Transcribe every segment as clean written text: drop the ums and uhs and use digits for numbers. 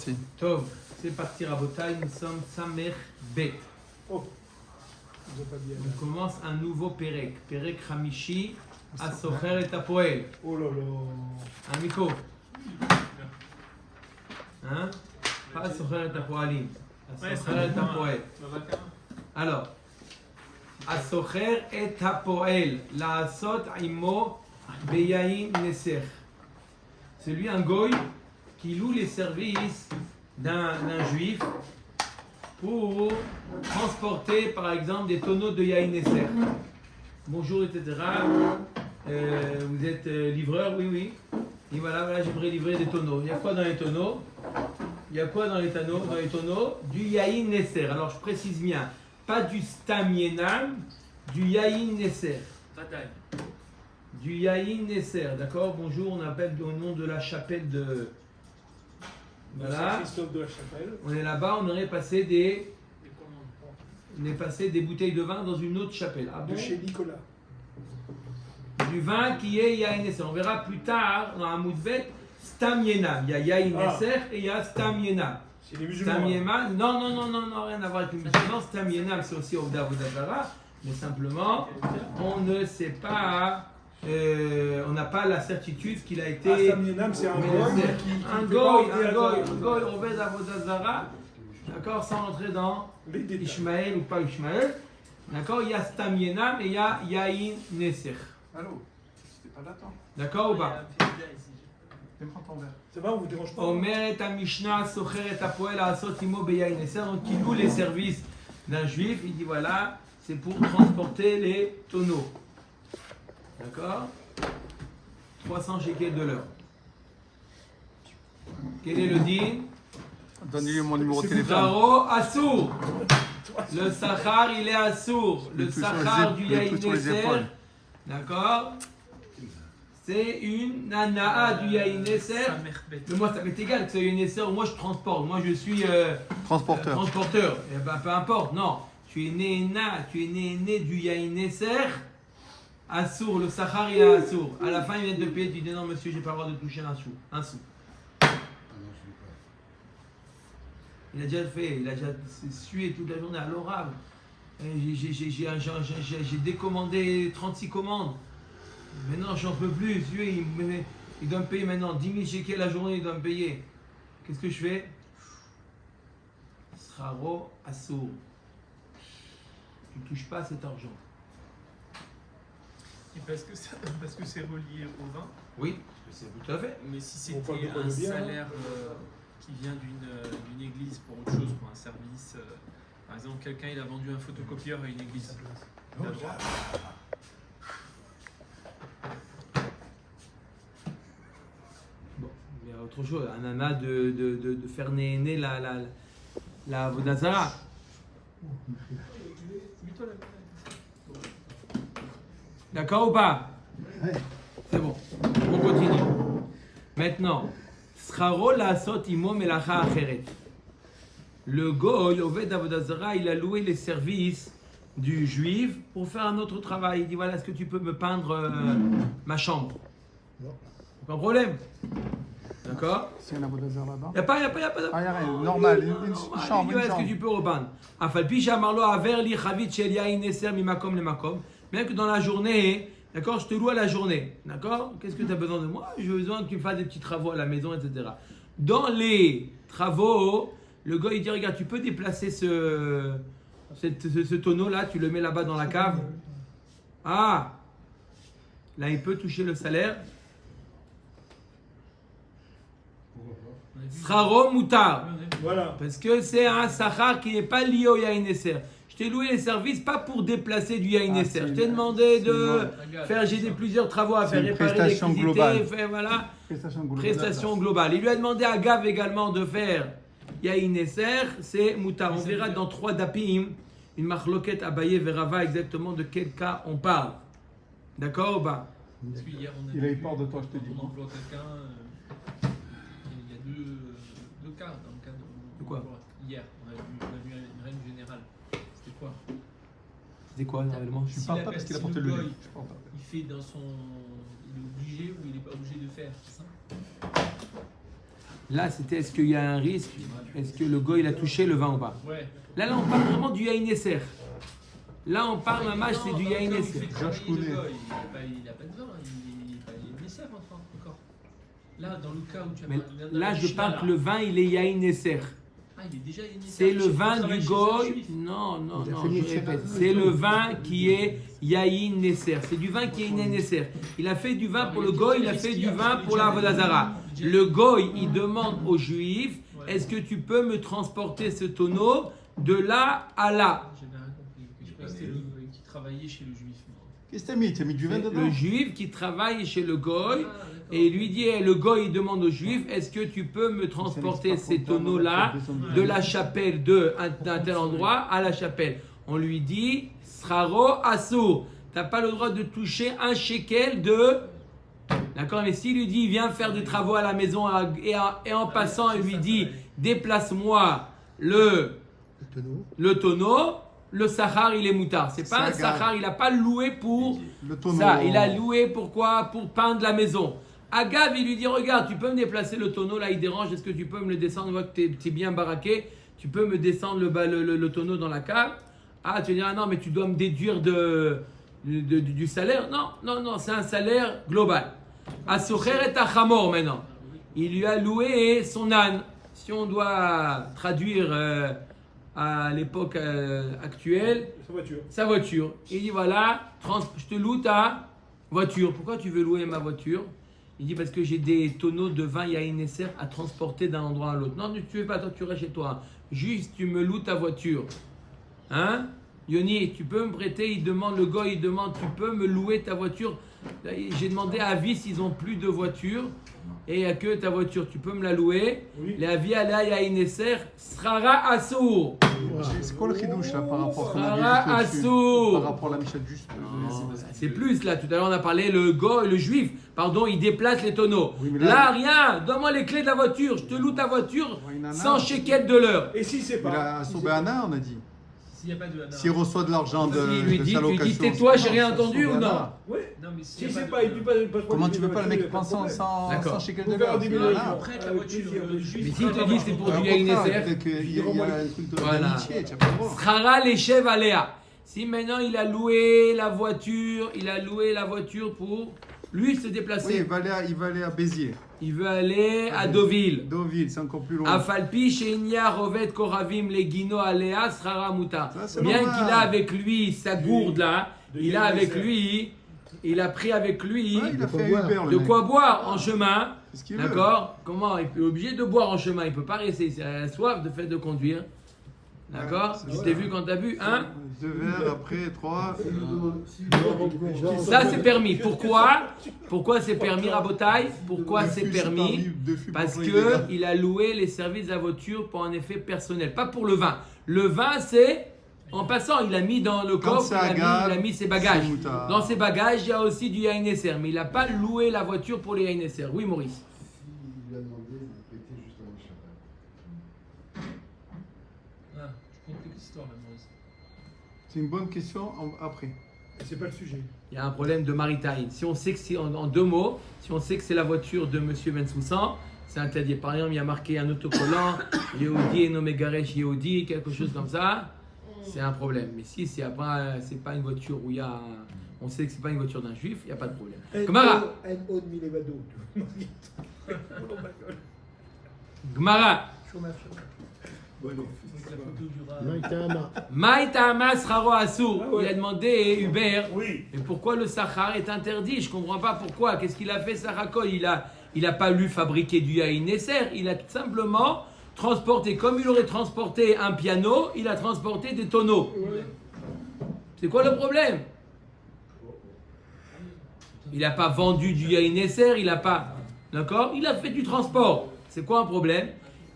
Si. Tov, c'est parti Rabotai, nous sommes Samer Bet. Oh, On commence un nouveau Perek, Perek Hamishi, Asocher et Apoel. oh là là. Un micro. Hein? Pas Asocher et Apoelim. Asocher et Apoel. Alors, Asocher et Apoel, la Asot Imo Beyain Neser. C'est lui un goy qui loue les services d'un juif pour transporter par exemple des tonneaux de Yain Neser. Bonjour, etc. Vous êtes livreur? Oui, oui. Et voilà, j'aimerais livrer des tonneaux. Il y a quoi dans les tonneaux? Il y a quoi dans les tonneaux? Du Yain Neser. Alors je précise bien, pas du Stam Yenam, du Yain Neser. Du Yain Neser, d'accord? Bonjour, on appelle au nom de la chapelle de... Voilà. Saint-Christophe de la Chapelle. On est là-bas, on aurait passé des bouteilles de vin dans une autre chapelle. Ah bon? De chez Nicolas. Du vin qui est Yain Neser. On verra plus tard dans un moudbet Stam Yenam. Il y a Yain Neser et il y a Stam Yenam. C'est les musulmans. Stam Yenam, non, rien à voir avec les musulmans. Stam Yenam, c'est aussi Ovda Vodazara. Mais simplement, on ne sait pas, on n'a pas la certitude qu'il a été. Stam Yenam, c'est un goy, Ovda Vodazara. D'accord, sans rentrer dans les détails. Ishmaël ou pas Ishmaël. D'accord, il y a Stam Yenam et il y a Yain Neser. Allô, c'était pas d'attendre. D'accord ou pas? Viens prendre ton verre. Ça va, on vous dérange pas? Omer et Mishnah, Socher et Apoel, Asot Imo Beyain Neser. Donc il loue les services d'un juif. Il dit voilà, c'est pour transporter les tonneaux. D'accord? 300 shekels de l'heure. Quel est le din? Donnez-lui mon numéro de téléphone. Zaro Assour. Le Sachar, il est Assour. Le Sachar du Yain Neser. D'accord? C'est une Nanaa du Yain Neser. Mais moi, ça m'est égal que c'est Yain Neser. Moi, je transporte. Moi, je suis Transporteur. Eh ben, peu importe. Non. Tu es né du Yain Neser. Assour. Le Sachar, il est Assour. À la fin, il vient de payer. Tu dis non, monsieur, j'ai pas le droit de toucher un sou. Il a déjà fait, il a déjà sué toute la journée à l'orable. J'ai décommandé 36 commandes. Maintenant, j'en peux plus. Il doit me payer maintenant 10 000 shekels la journée, il doit me payer. Qu'est-ce que je fais? Sraro Assour. Tu ne touches pas cet argent. Et parce que c'est relié au vin. Oui, c'est tout à fait. Mais si On parle c'était de quoi, un de bien, salaire qui vient d'une église pour autre chose, pour un service, par exemple, quelqu'un il a vendu un photocopieur à une église. Il a le droit. Bon, il y a autre chose. Un nana de faire né la Vodazara. D'accord ou pas? C'est bon. On continue. Maintenant, Scharo la'asot imo melacha acheret. Le goy, Oved Avodazara, il a loué les services du juif pour faire un autre travail. Il dit voilà, est-ce que tu peux me peindre ma chambre? Non. Pas de problème. D'accord? C'est un abodazar là-bas. Il n'y a pas de... Ah, il n'y a rien. Normal. Une chambre. Est-ce que tu peux repeindre? Afalpi shamarlo aver li chavit shel yain neser mimakom le makom. Bien que dans la journée, d'accord, je te loue à la journée. D'accord? Qu'est-ce que tu as besoin de moi? J'ai besoin que tu fasses des petits travaux à la maison, etc. Dans les travaux, le gars il dit regarde, tu peux déplacer ce tonneau-là, tu le mets là-bas dans la cave. Ah! Là, il peut toucher le salaire. Sraro mutar. Voilà. Parce que c'est un sachar qui n'est pas lié au Yain Neser. Je t'ai loué les services pas pour déplacer du Yain Neser. Je t'ai demandé de faire, plusieurs travaux à faire, une réparer prestation l'électricité, globale. faire, voilà, Prestation globale. prestation globale. Il lui a demandé à Gav également de faire Yain Neser, c'est mutar. On verra dans 3 dapim, une marloquette Abaye Verava exactement de quel cas on parle. D'accord ou pas? Parce qu'hier, Il a eu peur de toi, je te dis. On emploie quelqu'un. Il y a deux cas dans le cas De quoi? Hier, on a vu une règle générale. C'était quoi? C'était quoi réellement? Je ne parle pas parce qu'il a porté le goy, lait. Je parle pas. il fait dans son. Il est obligé ou il n'est pas obligé de faire, c'est ça? Là, c'était est-ce qu'il y a un risque? Est-ce que le goy il a touché le vin ou pas? Ouais. Là, on parle vraiment du yain esser. Là, on parle, mamage, c'est du yain esser. Je connais. Il n'a pas de vin, il est nécessaire encore. Là, dans le cas où tu as Mais parlé- là, je parle que le vin, il est yain esser. Ah, il est déjà nécessaire. C'est le vin du goy. Non, je répète. C'est le vin qui est yain nesser. C'est du vin qui est yain nesser. Il a fait du vin pour le goy, il a fait du vin pour la Vodazara. Le goy, il demande aux juifs, est-ce que tu peux me transporter ce tonneau de là à là? J'avais rien compris. Je crois que c'était le qui travaillait chez le juif. Qu'est-ce que t'as mis? T'as mis du vin dedans? Le juif qui travaille chez le goy et il lui dit, le goy il demande au juif, est-ce que tu peux me transporter ces tonneaux-là de la chapelle d'un tel endroit à la chapelle? On lui dit, sraro assour, t'as pas le droit de toucher un shekel de... D'accord, mais s'il lui dit, viens faire des travaux à la maison et en passant, il lui dit, déplace-moi le tonneau, le sahar il est moutard. C'est pas un sahar, il n'a pas loué pour Le tonneau. ça. Il a loué pourquoi? Pour peindre la maison. Agav, il lui dit, regarde, tu peux me déplacer le tonneau, là il dérange, est-ce que tu peux me le descendre? On voit que tu es bien baraqué, tu peux me descendre le tonneau dans la cave? Ah, tu vas dire, ah non, mais tu dois me déduire du salaire? Non, c'est un salaire global. Asocher et achamor maintenant. Il lui a loué son âne. Si on doit traduire à l'époque actuelle, sa voiture. Il dit voilà, je te loue ta voiture. Pourquoi tu veux louer ma voiture? Il dit parce que j'ai des tonneaux de vin yain esser à transporter d'un endroit à l'autre. Non, tu ne veux pas, toi tu restes chez toi. Juste tu me loues ta voiture. Hein? Yoni, tu peux me prêter? Il demande, le goy, il demande, tu peux me louer ta voiture? J'ai demandé à Avis s'ils n'ont plus de voiture et il n'y a que ta voiture, tu peux me la louer? Oui. Les Avis Ala Yain Esser, Srara Assour. C'est quoi le chidouche là par rapport à ce qu'on a vu Srara juste au-dessus? Assour. Par rapport à la Michel juste. C'est plus là, tout à l'heure on a parlé, le goy, le juif, pardon, il déplace les tonneaux. Oui, mais là, là, rien, donne-moi les clés de la voiture, je te loue ta voiture Ouais, nana. sans shekel de l'heure. Et si c'est Il pas. a sauvé Anna, on a dit. S'il n'y a pas de Hana. S'il reçoit de l'argent de Il lui de dit, sa tu lui dis location, tais-toi, c'est j'ai rien ça, entendu sauver ou non? Anna. Ouais. Non, mais Si c'est pas, il dit pas. Comment tu veux pas le mec prendre sans D'accord. shekel Faut de faire l'heure? des C'est millions. Anna. On prête la voiture. Le juif. Mais s'il te dit c'est pour Au du Yain contraire, Esser, il y a un truc Voilà. d'amitié, tu as pas le droit. Srara Leshev Aléa. Si maintenant il a loué la voiture, pour lui se Oui, déplacer. il va aller à Béziers. Il veut aller à Deauville. Deauville, c'est encore plus loin. Afalpi Shenia Rovet Koravim Legino Alea Srara Muta. Ça, c'est Bien normal. qu'il a avec lui sa gourde là, De il a avec Yain lui, il a pris avec lui Ouais, il a fait boire. Uber, le de mec. quoi boire en chemin. C'est ce qu'il veut. D'accord? Comment? Il est obligé de boire en chemin, il peut pas rester, il a soif de fait de conduire. D'accord? Ouais, Je t'ai vu quand t'as bu, hein? 2 verres, après 3. Ça c'est permis. Pourquoi c'est permis, Rabotaï? Pourquoi c'est permis? Parce qu'il a loué les services de la voiture pour un effet personnel, pas pour le vin. Le vin, c'est en passant, il a mis dans le Quand coffre, c'est à il a mis ses bagages. c'est moutard. Dans ses bagages, il y a aussi du Yain Esser, mais il n'a pas loué la voiture pour les Yain Esser. Oui, Maurice. Il lui a demandé de prêter juste avant le Shabbat. Ah, je comprends cette histoire là, Maurice. C'est une bonne question après. C'est pas le sujet. Il y a un problème de maritime. Si on sait que c'est en 2 mots, si on sait que c'est la voiture de Monsieur Ben Soussan, c'est interdit. Par exemple, il y a marqué un autocollant, Yehudi et Nomegaresh Yehudi, quelque chose comme ça, c'est un problème. Mais si c'est pas une voiture où il y a on sait que c'est pas une voiture d'un juif, il n'y a pas de problème. Gemara. NO de Milevado. Gemara. Avec la photo du rat. Maïtama Sraro Assour. Ah ouais. Il a demandé Hubert. Oui. Mais pourquoi le Sahar est interdit? Je comprends pas pourquoi. Qu'est-ce qu'il a fait, Sarakol? Il a pas lu fabriquer du Yain Esser. Il a simplement transporté, comme il aurait transporté un piano, il a transporté des tonneaux. C'est quoi le problème? Il n'a pas vendu du Yain Esser, il n'a pas. D'accord? Il a fait du transport. C'est quoi un problème?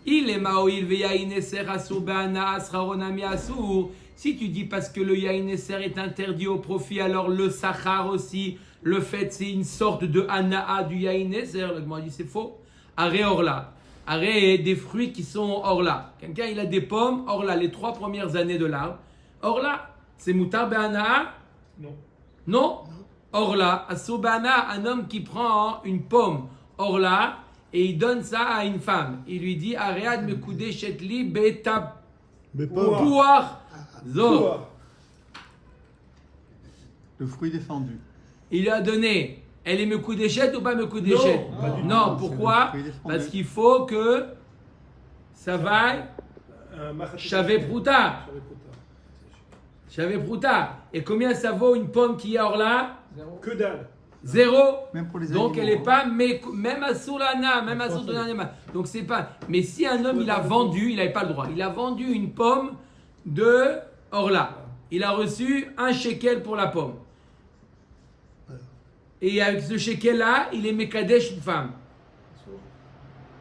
Il est Maoil ve Yain Esser asur be'ana asraronami asur. Si tu dis parce que le Yain Esser est interdit au profit, alors le Sachar aussi, le fait c'est une sorte de Anaa du Yain Esser. Le Gemara dit c'est faux. Arrêt orla. Arrêt des fruits qui sont orla. Quelqu'un il a des pommes orla, les 3 premières années de l'arbre. Orla, c'est mutar be'anaa? Non. Non. Orla, Asobana, un homme qui prend une pomme, Orla, et il donne ça à une femme. Il lui dit Aread mekude shetli beta pouar zo. Le fruit défendu. Il lui a donné. Elle est mekudeshet ou pas mekudeshet? Non, pourquoi? Parce qu'il faut que ça vaille Shavé Prouta. Shavé Prouta. Et combien ça vaut une pomme qui est hors là? Que dalle. 0. Même pour les Donc animaux, elle n'est hein. pas, même à Soulana, même à Soulana. Donc c'est pas. Mais si un homme il a vendu, il n'avait pas le droit. Il a vendu une pomme de Orla. Il a reçu un shekel pour la pomme. Et avec ce shekel là, il est mekadesh une femme.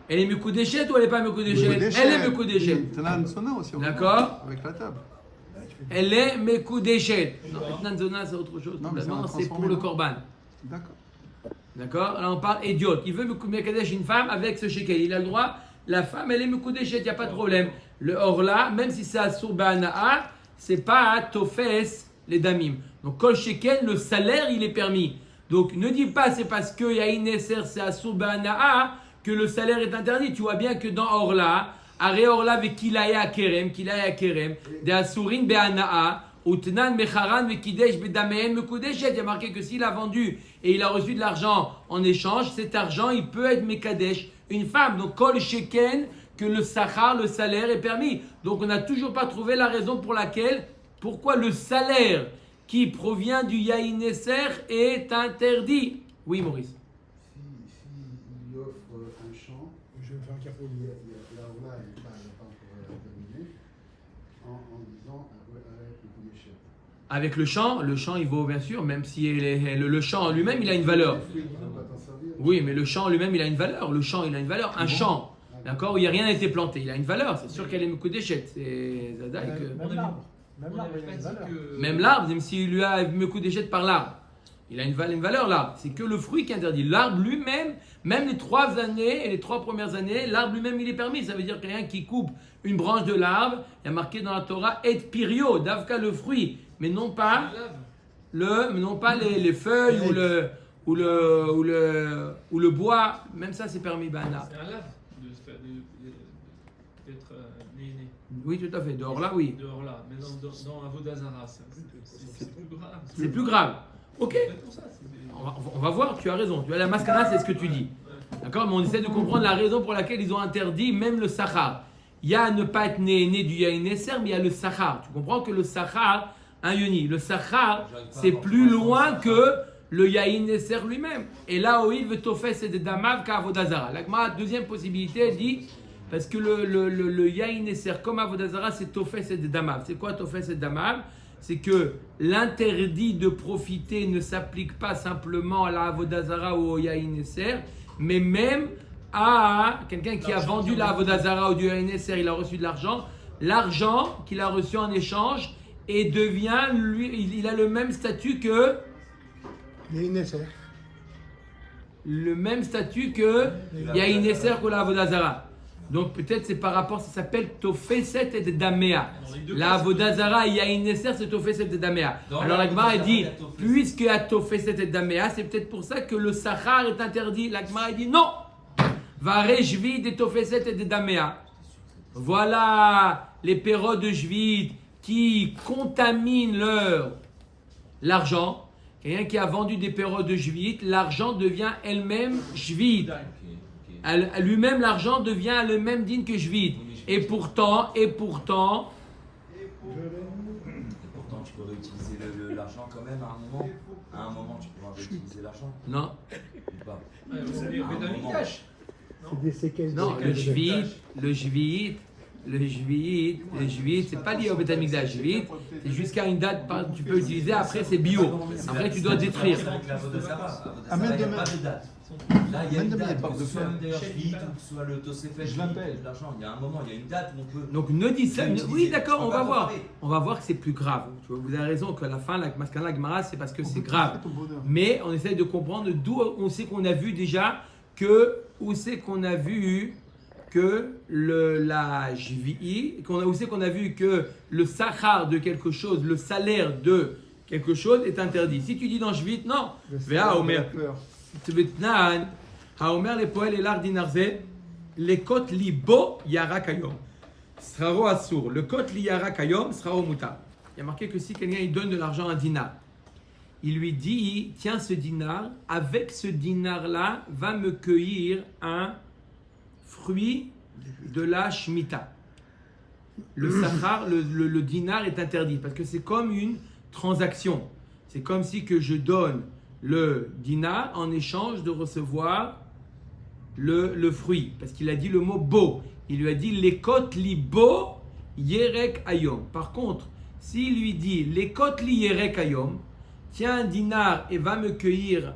Elle est mekudeshet ou elle n'est pas mekudeshet? Elle est mekudeshet. Tanan Sona aussi. D'accord. Avec la table. Elle est mekudeshet. Non, Nanzona c'est autre chose. Non, mais c'est Maintenant un c'est pour transformé, le non? korban. D'accord. D'accord? Là, on parle idiot. Il veut Mekadesh une femme avec ce shekel. Il a le droit. La femme, elle est Mekudeshet, il n'y a pas de problème. Le Orla, même si c'est Asur Ba'ana'a, c'est pas à Tofes les Damim. Donc, Kol shekel, le salaire, il est permis. Donc, ne dis pas c'est parce qu'il y a une Esser, c'est Asur Ba'ana'a, que le salaire est interdit. Tu vois bien que dans Orla, Are Orla avec Kilaya Kerem, de Asurin Be'ana'a, Utnan mecharan vekidesh bedamehem mekudeshet. Il y a marqué que s'il a vendu et il a reçu de l'argent en échange, cet argent il peut être mekadesh une femme. Donc kol sheken que le sachar, le salaire est permis. Donc on n'a toujours pas trouvé la raison pour laquelle, pourquoi le salaire qui provient du yaïn esser est interdit. Oui Maurice. Si il offre un champ, Je vais me faire un capot. là où là, il n'a pas encore terminé, en disant avec le coup d'échec. Avec le champ il vaut bien sûr, même si le champ lui-même il a une valeur. Il ne va pas t'en servir. Oui, mais le champ lui-même il a une valeur. Le champ il a une valeur. Un champ. D'accord, où il n'y a rien été planté, il a une valeur, c'est sûr qu'elle est mekudeshet. C'est Zadaï que. Même l'arbre. Même On l'arbre, n'avait il a pas une dit valeur. que. Même l'arbre, même s'il lui a mekudeshet par l'arbre, il a une valeur l'arbre. C'est que le fruit qui est interdit. L'arbre lui-même, même les 3 années et les 3 premières années, l'arbre lui-même il est permis. Ça veut dire que quelqu'un qui coupe une branche de l'arbre, il y a marqué dans la Torah et pirio, davka le fruit, mais non pas les feuilles ou le bois. Même ça c'est permis. C'est un lave d'être né. Oui, tout à fait. Dehors là, oui. Dehors là, mais dans Avodazara, c'est plus grave. C'est plus grave. Ok. C'est pour ça, On va voir, tu as raison. Tu as la mascana, c'est ce que tu dis. D'accord? Mais on essaie de comprendre la raison pour laquelle ils ont interdit même le sachar. Il y a ne pas être né du yaïn esser, mais il y a le sachar. Tu comprends que le sachar, Yoni, le sachar, c'est plus loin que le yaïn esser lui-même. Et là, Oïd veut tofes et de damav qu'avodazara. La deuxième possibilité, elle dit, parce que le yaïn esser, comme avodazara, c'est tofes et de damav. C'est quoi tofes et de damav? C'est que l'interdit de profiter ne s'applique pas simplement à la avodazara ou au yaïn esser, mais même à quelqu'un qui a vendu la avodazara ou du yaïn esser, il a reçu de l'argent qu'il a reçu en échange et devient, lui, il a le même statut que yaïn esser que la avodazara. Donc peut-être c'est par rapport, ça s'appelle Tofeset et Damea. La Avodazara et Yaïn Esser, c'est Tofeset et Damea. Alors la Gemara dit, puisque à Tofeset et Damea, c'est peut-être pour ça que le Sachar est interdit. La Gemara dit non. Va rejvi des Tofeset et Damea. Voilà les pérodes de Jvid qui contaminent l'argent. Quelqu'un qui a vendu des pérodes de Jvid, l'argent devient elle-même Jvid. Lui-même, l'argent devient le même digne que Jvid. Et pourtant, tu peux réutiliser l'argent quand même à un moment. À un moment, tu pourras réutiliser l'argent. non. Ou pas. C'est des Betamikdash. C'est des séquelles. Non, le Jvid, c'est pas lié au Beth Amikdash. Jvid, c'est jusqu'à une date, tu peux utiliser, après c'est bio. Après tu dois détruire. Avec la Vodazara. Amène Il n'y a demain. pas de date. Là, il y a une date. Que ce soit d'ailleurs Jvid ou que ce soit le Tosefet, Je l'appelle. l'argent. Il y a un moment, il y a une date où on peut. Donc ne dis ça. Utiliser. Oui, d'accord, Je on peux va pas voir. comparer. On va voir que c'est plus grave. Tu vois, vous avez raison qu'à la fin, la Maskana Gemara, c'est parce que c'est grave. Ton bonheur. Mais on essaye de comprendre d'où on sait qu'on a vu déjà que où c'est qu'on a vu que la JVI, où c'est qu'on a vu que le sachar de quelque chose, le salaire de quelque chose est interdit. Si tu dis dans Jvit, non. Vea Omer. Tvetnan, האומר לפועל אלך דינר זה, לקות ליבו ירק היום. Sraro assour. Le kot li yarak ayom, sraro mutar. Il y a marqué que si quelqu'un il donne de l'argent à un dinar, il lui dit, tiens ce dinar, avec ce dinar-là, va me cueillir un fruit de la Shemitah. Le sachar, le dinar est interdit parce que c'est comme une transaction. C'est comme si que je donne le dinar en échange de recevoir le fruit. Parce qu'il a dit le mot beau. Il lui a dit lekot li bo yerek ayom. Par contre, s'il lui dit lekot li yerek ayom, tiens un dinar et va me cueillir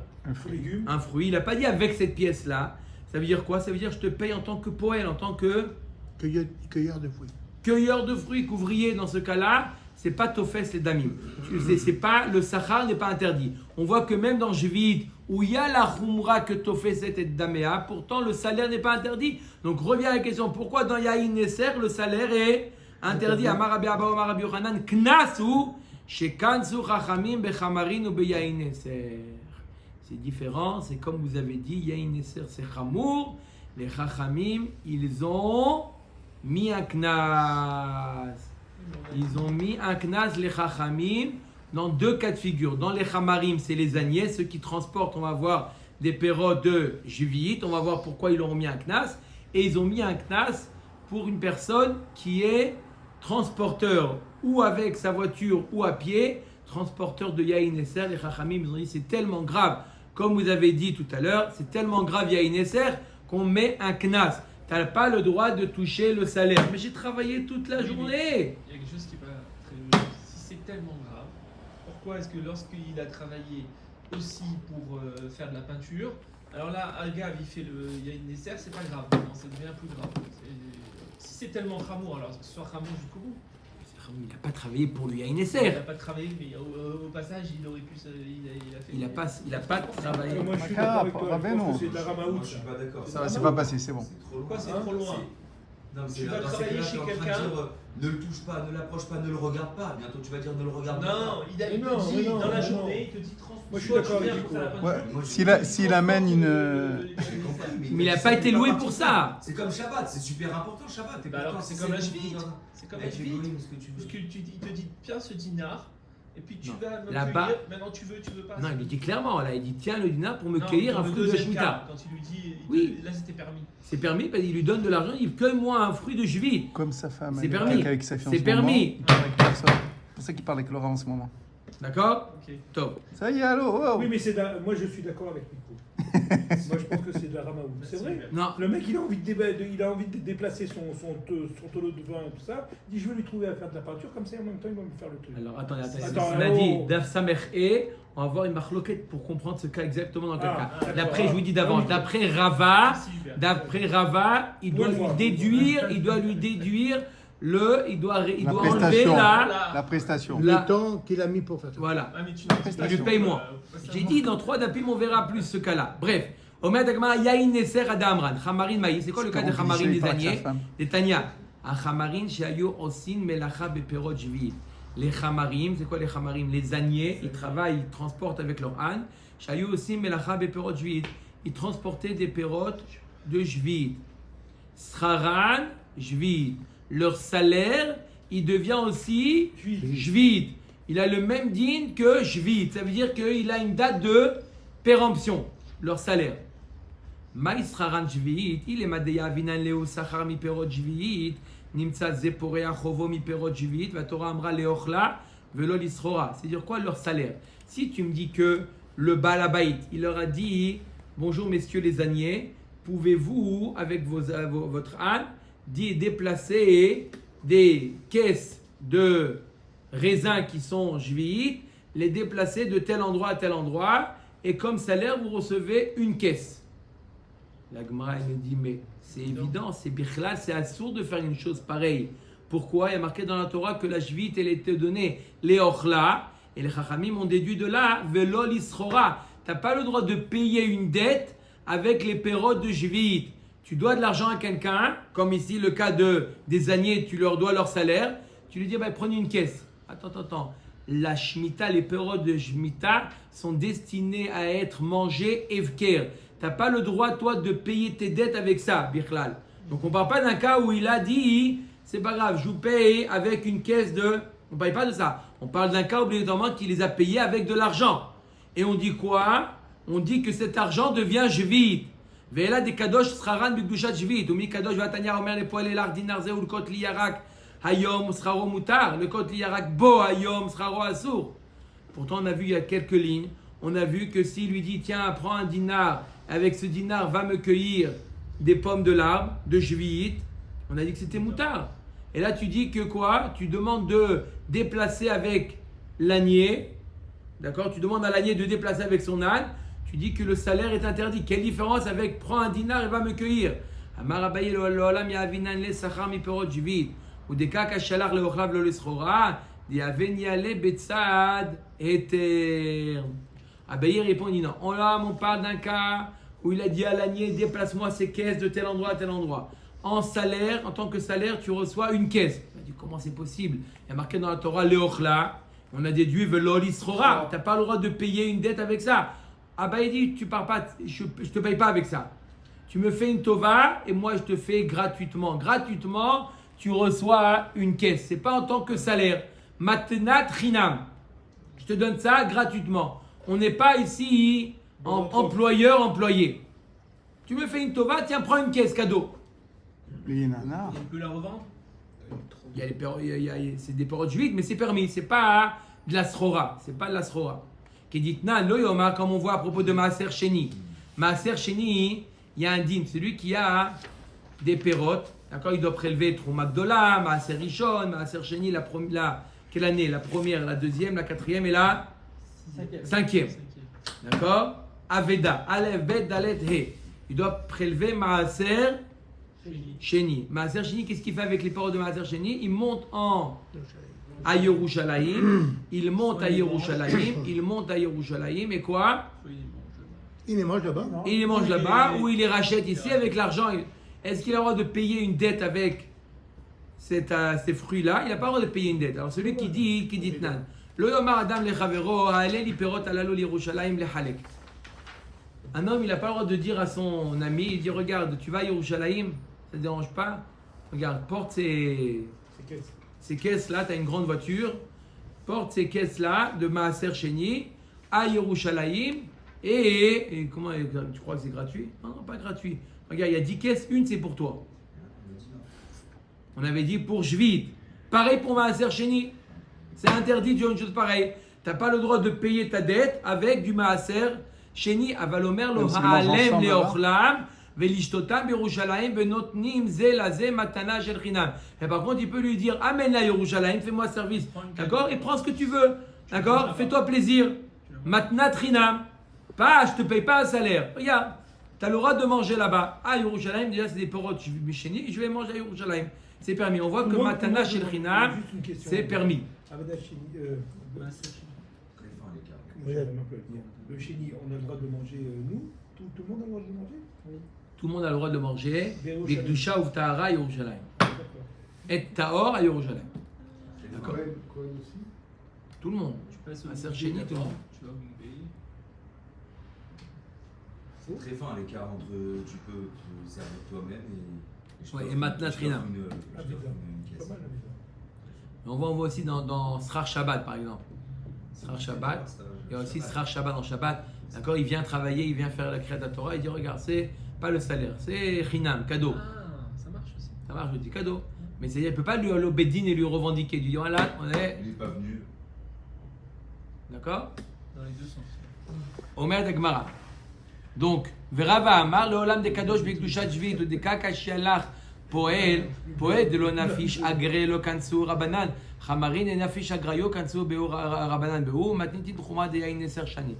un fruit, il n'a pas dit avec cette pièce-là. Ça veut dire quoi? Ça veut dire je te paye en tant que poël, en tant que Cueilleur de fruits. cueilleur de fruits, qu'ouvrier. Dans ce cas-là, c'est pas tofes les damim. C'est pas, le sachar n'est pas interdit. On voit que même dans Jvid, où il y a la khumra que tofes et daméa, pourtant le salaire n'est pas interdit. Donc revient à la question, pourquoi dans Yahin Neser, le salaire est interdit? Amar Rabbi Abba, Amar Rabbi Yochanan, knasu, shekansu chachamim bechamarin ou beyahin Neser. C'est différent, c'est comme vous avez dit, Yahin Neser c'est chamour, les chachamim, ils ont mis un knas. Ils ont mis un knas les chachamim dans deux cas de figure. Dans les chamarim, c'est les âniers, ceux qui transportent, on va voir des périodes de juviite, on va voir pourquoi ils leur ont mis un knas. Et ils ont mis un knas pour une personne qui est transporteur, ou avec sa voiture ou à pied, transporteur de Yahin Neser. Les chachamim, ils ont dit c'est tellement grave, comme vous avez dit tout à l'heure, c'est tellement grave Yahin Neser qu'on met un knas. Tu n'as pas le droit de toucher le salaire. Mais j'ai travaillé toute la journée. Il y a quelque chose qui n'est pas très logique. Si c'est tellement grave, pourquoi est-ce que lorsqu'il a travaillé aussi pour faire de la peinture, alors là, un gars, il y a une nécessaire, c'est pas grave. Non, ça devient plus grave. Si c'est tellement ramour, alors que ce soit ramour jusqu'au bout. Il n'a pas travaillé pour lui à Il Inesser. n'a pas travaillé, mais au passage, il aurait pu. Il a fait. Il n'a pas travaillé. Moi, je suis d'accord avec toi. Je Rabbeinu. pense que c'est de la ramaout. Moi, je suis pas d'accord. Ça c'est pas passé, c'est bon. C'est trop loin. Pourquoi c'est trop loin? Non, mais Tu c'est vas dans ces travailler cas-là, chez t'es en train de quelqu'un. dire, ne le touche pas, ne l'approche pas, ne le regarde pas. Bientôt tu vas dire ne le regarde pas. Non, il Mais te non, dit mais non, dans la mais journée, il te dit Moi, je suis d'accord avec Nico. Ouais, s'il amène une. J'ai compris, Mais il n'a pas été loué pour ça. C'est comme Shabbat, c'est super important Shabbat. Et Bah alors, pourtant, c'est si comme la beaucoup Shvit. dans un- C'est comme Eh, la tu Shvit. égoïmes, ce que tu veux. Parce que il te dit tiens ce dinar, et puis tu Non. vas me Là-bas- cueillir. Maintenant tu veux pas. Non, il lui dit clairement, là, il dit tiens le dinar pour me Non, cueillir dans un le fruit de deuxième Shemitah. cas, Quand il lui dit, Oui. là c'était permis. C'est permis parce qu'il lui donne de l'argent, il dit cueille-moi un fruit de juillet. Comme sa femme. C'est elle est permis. avec sa fille en C'est ce permis. moment, avec personne. C'est pour ça qu'il parle avec Laura en ce moment. D'accord? Ok. Top. Ça y est, allô, wow. Oui, mais moi je suis d'accord avec Nico. Moi je pense que c'est de la ramaout. C'est vrai. Non. Le mec il a envie de déplacer son tonneau de vin et tout ça. Il dit je vais lui trouver à faire de la peinture, comme ça en même temps il va me faire le truc. Alors attendez, Attends, on a oh. dit Daf Samer et on va voir une marloquette pour comprendre ce cas exactement dans quel Ah, cas. d'accord. D'après, je vous dis d'avance, Ah, d'après Rava, Merci, Hubert. il doit Ouais, lui voilà. déduire, il doit enlever prestation. la, La prestation. La- Le temps qu'il a mis pour faire ça. voilà. Ah, mais tu Il lui paye moins. J'ai dit dans 3 dapim, on verra plus ce cas-là. Bref, Omer Dagmar, Yahin Neser Adamran, Chamarin Maïs. C'est quoi le cas des Chamarin des Aniers? Des Tanya. Un Chamarin, Shayo Osin Melacha Beperot Jvit. Les Chamarim, c'est quoi les Chamarim? Les âniers, ils travaillent, ils transportent avec leur âne. Shayo Osin Melacha Beperot Jvit. Ils transportaient des pérotes de Jvit. Sraran, Jvit. Leur salaire, il devient aussi Jvit. Il a le même din que Jvit. Ça veut dire qu'il a une date de péremption, leur salaire. Maïsraran Jvit, il est Madeya Vinan Leo Sachar mi perot Jvit, Nimtsa Zeporea Chovo mi perot Jvit, va Torah Amra Leochla, Velo Lisrora. C'est-à-dire quoi leur salaire? Si tu me dis que le Balabait, il leur a dit bonjour messieurs les âniers, pouvez-vous, avec votre âne, déplacer des caisses de raisins qui sont jvi'ites, les déplacer de tel endroit à tel endroit, et comme salaire, vous recevez une caisse. La Gemara, elle me dit, mais c'est évident, c'est bichlal, c'est assourd de faire une chose pareille. Pourquoi? Il y a marqué dans la Torah que la jvite, elle était donnée les ochla, et les chachamim ont déduit de là, velo lisrora. Tu n'as pas le droit de payer une dette avec les pérodes de jvite. Tu dois de l'argent à quelqu'un, comme ici le cas des âniers, tu leur dois leur salaire. Tu lui dis, prenez une caisse. Attends. La Shemitah, les pérodes de Shemitah sont destinées à être mangées evker. tu n'as pas le droit, toi, de payer tes dettes avec ça, Bichlal. Donc, on ne parle pas d'un cas où il a dit, c'est pas grave, je vous paye avec une caisse de... On ne parle pas de ça. On parle d'un cas obligatoirement qu'il les a payés avec de l'argent. Et on dit quoi? On dit que cet argent devient jvit. Ve'ela de kadosh sraran b'gdushat jvit. Umi kadosh v'atanya omer le poel elar dinar zeu l'kot liyarak hayom sraro mutar. Le kot liyarak bo hayom sraro asur. Pourtant, on a vu il y a quelques lignes. On a vu que s'il lui dit, tiens, prends un dinar, avec ce dinar, va me cueillir des pommes de l'arbre, de jvit, on a dit que c'était mutar. Et là, tu dis que quoi? Tu demandes de déplacer avec l'ânier. D'accord? Tu demandes à l'ânier de déplacer avec son âne. Tu dis que le salaire est interdit. Quelle différence avec prends un dinar et va me cueillir? Amar Abaye l'olam ya'avinan le sachar mi perot jvit. Ou des cas kashalach le ochlav lo l'eschora. Diaveniale betzad eter. Abaye répond, il dit non. On parle d'un cas où il a dit à l'ânier, déplace-moi ces caisses de tel endroit à tel endroit. En salaire, en tant que salaire, tu reçois une caisse. Il a dit, comment c'est possible? Il y a marqué dans la Torah, Leochla. On a déduit, Velol Isrora. Tu n'as pas le droit de payer une dette avec ça. Ah bah il dit, tu pars pas, je ne te paye pas avec ça. Tu me fais une tova et moi je te fais gratuitement. Gratuitement, tu reçois une caisse. Ce n'est pas en tant que salaire. Matnat Rinam. Je te donne ça gratuitement. On n'est pas ici employeur-employé. Tu me fais une tova, tiens, prends une caisse cadeau. Les nanas. Il peut la revendre. C'est des paroles juives, mais c'est permis. C'est pas de la srora. C'est pas de la srora. Qui dit nan lo yoma, comme on voit à propos de Maaser Sheni. Maaser Sheni, il y a un din. Celui qui a des pérotes, d'accord, il doit prélever Trouma Gdola, Maaser Rishon, Maaser Sheni, quelle année? La première, la deuxième, la quatrième et la cinquième. D'accord? Aveda, Aleph, Bet, Dalet, He. Il doit prélever Maaser Sheni. Maaser Sheni, qu'est-ce qu'il fait avec les paroles de Maaser Sheni? Il monte à Yerushalayim, il monte à Yerushalayim, et quoi? Il les mange là-bas. Il les mange là-bas, ou il les rachète ici avec l'argent. Est-ce qu'il a le droit de payer une dette avec ces fruits-là? Il n'a pas le droit de payer une dette. Alors celui qui dit nan. Lo yomar adam lechavero, ha'aleh li perot alalo li Yerushalayim lechalek. Un homme, il n'a pas le droit de dire à son ami, il dit, regarde, tu vas à Yerushalayim, ça ne te dérange pas? Regarde, porte ces caisses-là, tu as une grande voiture, porte ces caisses-là de Maaser Sheni à Yerushalayim et comment, tu crois que c'est gratuit? Non, pas gratuit. Regarde, il y a 10 caisses, une c'est pour toi. On avait dit pour Jvit. Pareil pour Maaser Sheni. C'est interdit de faire une chose pareille. Tu n'as pas le droit de payer ta dette avec du Maaser Sheni. Avalomer lo ha'alem leochlam. Et par contre, il peut lui dire amène la Yerushalayim, fais-moi service. D'accord? Et prends ce que tu veux. D'accord? Fais-toi plaisir. Matnat Rinam. Pas, je te paye pas un salaire. Regarde, tu as le droit de manger là-bas. À Yerushalayim, déjà, c'est des porotes Sheni et je vais manger à Yerushalayim. C'est permis. On voit que Matana Shel Rinam, c'est permis. Le Sheni, on a le droit de manger nous? Tout le monde a le droit de manger? Tout le monde a le droit de manger. Bikdusha ou Tahara à Yerushalayim. Et Tahor à Yerushalayim. D'accord. Tout le monde. Maaser Sheni, tout le monde. C'est très fin l'écart entre tu peux te servir toi-même et Matnat Rinam. On voit aussi dans Srar Shabbat par exemple. Srar Shabbat. Il y a aussi Srar Shabbat en Shabbat. D'accord, il vient travailler, il vient faire la créa de la Torah. Il dit regarde, c'est pas le salaire, c'est Rinam, cadeau. Ah, ça marche aussi. Ça marche, je dis cadeau. Mais c'est-à-dire, il ne peut pas lui aller au Beddin et lui revendiquer. Il dit voilà, on est. Il n'est pas venu. D'accord? Dans les deux sens. Omer Dagmara. Donc, Verava Amar, le Olam de Kadosh Bikdushat Jvit, ou de Kakashialach, Poel de lo nafish agre lo kansu rabanan, Chamarin et nafish agrayo kansu beo rabanan beo, matnitin chuma de yain neser shani.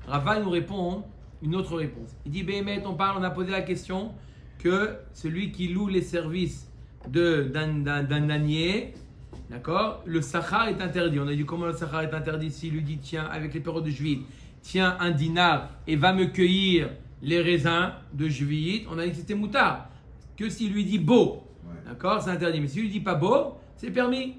Rava nous répond une autre réponse. Il dit Béhémet, on a posé la question que celui qui loue les services d'un ânier, d'accord, le sachar est interdit. On a dit comment le sachar est interdit s'il lui dit tiens, avec les périodes de juillet, tiens un dinar et va me cueillir les raisins de juillet. On a dit que c'était moutard. Que s'il lui dit beau, d'accord, c'est interdit. Mais s'il lui dit pas beau, c'est permis.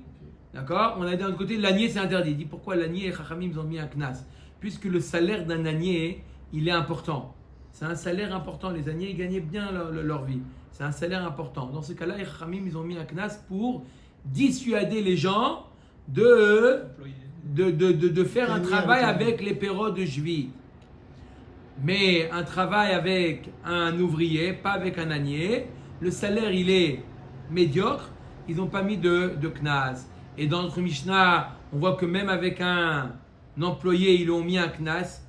D'accord? On a dit d'un côté, l'ânier c'est interdit. Il dit pourquoi l'ânier et Chachamim ont mis un knas? Puisque le salaire d'un ânier, il est important. C'est un salaire important. Les Aniers, ils gagnaient bien leur vie. C'est un salaire important. Dans ce cas-là, les Khamim, ils ont mis un knas pour dissuader les gens de faire un travail avec les pérodes de Jvi. Mais un travail avec un ouvrier, pas avec un ânier, le salaire il est médiocre, ils n'ont pas mis de knas. Et dans notre Mishnah, on voit que même avec un employé, ils ont mis un knas.